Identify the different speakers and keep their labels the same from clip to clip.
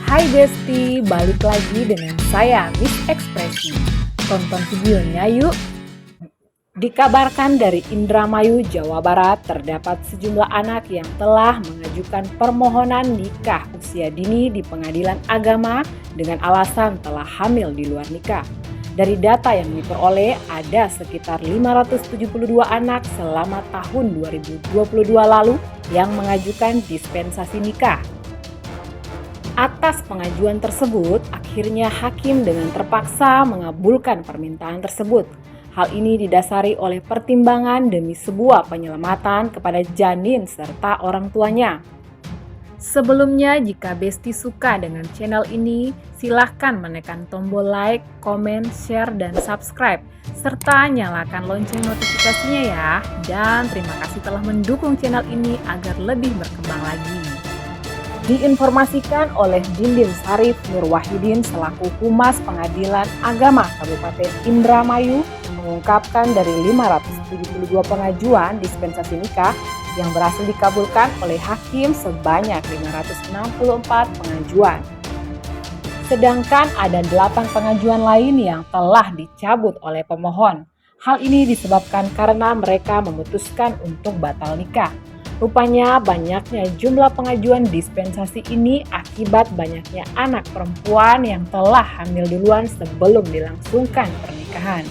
Speaker 1: Hai Besti, balik lagi dengan saya Miss Ekspresi. Tonton videonya yuk. Dikabarkan dari Indramayu, Jawa Barat, terdapat sejumlah anak yang telah mengajukan permohonan nikah usia dini di pengadilan agama dengan alasan telah hamil di luar nikah. Dari data yang diperoleh, ada sekitar 572 anak selama tahun 2022 lalu yang mengajukan dispensasi nikah. Atas pengajuan tersebut, akhirnya hakim dengan terpaksa mengabulkan permintaan tersebut. Hal ini didasari oleh pertimbangan demi sebuah penyelamatan kepada janin serta orang tuanya. Sebelumnya, jika Besti suka dengan channel ini, silahkan menekan tombol like, komen, share, dan subscribe, serta nyalakan lonceng notifikasinya ya. Dan terima kasih telah mendukung channel ini agar lebih berkembang lagi. Diinformasikan oleh Dindin Sarif Nur Wahidin selaku Humas Pengadilan Agama Kabupaten Indramayu mengungkapkan dari 572 pengajuan dispensasi nikah yang berhasil dikabulkan oleh hakim sebanyak 564 pengajuan. Sedangkan ada 8 pengajuan lain yang telah dicabut oleh pemohon. Hal ini disebabkan karena mereka memutuskan untuk batal nikah. Rupanya banyaknya jumlah pengajuan dispensasi ini akibat banyaknya anak perempuan yang telah hamil duluan sebelum dilangsungkan pernikahan.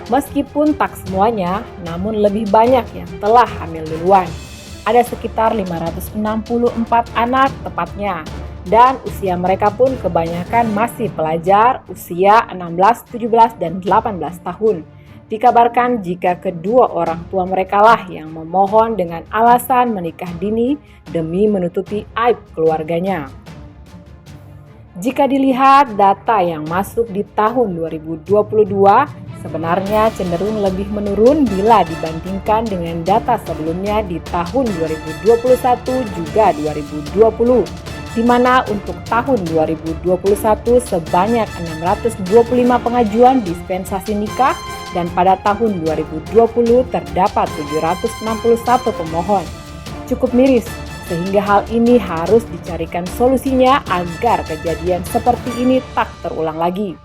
Speaker 1: Meskipun tak semuanya, namun lebih banyak yang telah hamil duluan. Ada sekitar 564 anak tepatnya, dan usia mereka pun kebanyakan masih pelajar usia 16, 17, dan 18 tahun. Dikabarkan jika kedua orang tua mereka lah yang memohon dengan alasan menikah dini demi menutupi aib keluarganya. Jika dilihat data yang masuk di tahun 2022, sebenarnya cenderung lebih menurun bila dibandingkan dengan data sebelumnya di tahun 2021 juga 2020, di mana untuk tahun 2021 sebanyak 625 pengajuan dispensasi nikah dan pada tahun 2020 terdapat 761 pemohon. Cukup miris, sehingga hal ini harus dicarikan solusinya agar kejadian seperti ini tak terulang lagi.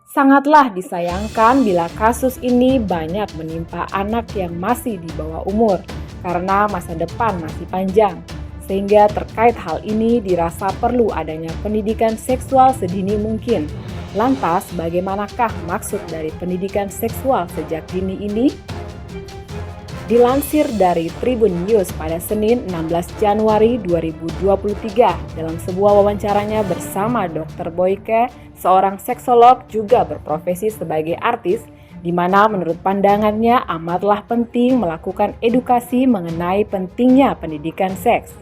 Speaker 1: Sangatlah disayangkan bila kasus ini banyak menimpa anak yang masih di bawah umur karena masa depan masih panjang. Sehingga terkait hal ini dirasa perlu adanya pendidikan seksual sedini mungkin. Lantas bagaimanakah maksud dari pendidikan seksual sejak dini ini? Dilansir dari Tribun News pada Senin 16 Januari 2023 dalam sebuah wawancaranya bersama Dr. Boyke, seorang seksolog juga berprofesi sebagai artis, di mana menurut pandangannya amatlah penting melakukan edukasi mengenai pentingnya pendidikan seks.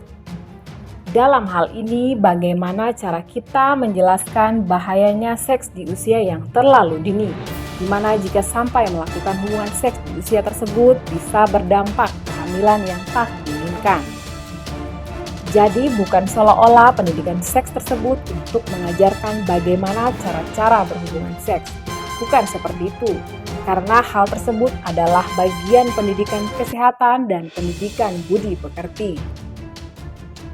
Speaker 1: Dalam hal ini, bagaimana cara kita menjelaskan bahayanya seks di usia yang terlalu dini, di mana jika sampai melakukan hubungan seks di usia tersebut bisa berdampak kehamilan yang tak diinginkan. Jadi bukan seolah-olah pendidikan seks tersebut untuk mengajarkan bagaimana cara-cara berhubungan seks. Bukan seperti itu, karena hal tersebut adalah bagian pendidikan kesehatan dan pendidikan budi pekerti.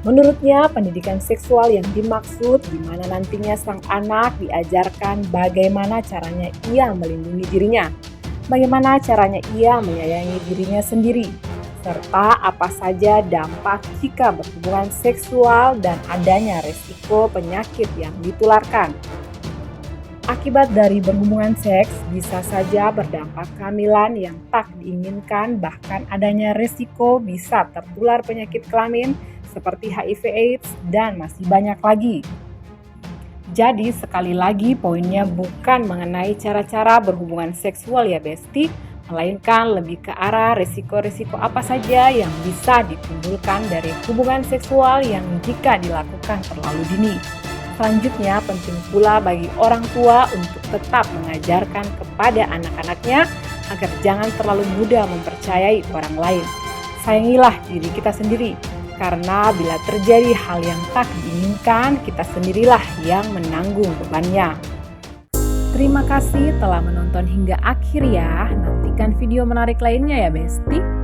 Speaker 1: Menurutnya, pendidikan seksual yang dimaksud di mana nantinya sang anak diajarkan bagaimana caranya ia melindungi dirinya, bagaimana caranya ia menyayangi dirinya sendiri, serta apa saja dampak jika berhubungan seksual dan adanya resiko penyakit yang ditularkan. Akibat dari berhubungan seks bisa saja berdampak kehamilan yang tak diinginkan, bahkan adanya resiko bisa tertular penyakit kelamin seperti HIV/AIDS dan masih banyak lagi. Jadi sekali lagi poinnya bukan mengenai cara-cara berhubungan seksual ya Besti, melainkan lebih ke arah resiko-resiko apa saja yang bisa ditimbulkan dari hubungan seksual yang jika dilakukan terlalu dini. Selanjutnya penting pula bagi orang tua untuk tetap mengajarkan kepada anak-anaknya agar jangan terlalu mudah mempercayai orang lain. Sayangilah diri kita sendiri. Karena bila terjadi hal yang tak diinginkan, kita sendirilah yang menanggung bebannya. Terima kasih telah menonton hingga akhir ya. Nantikan video menarik lainnya ya Besti.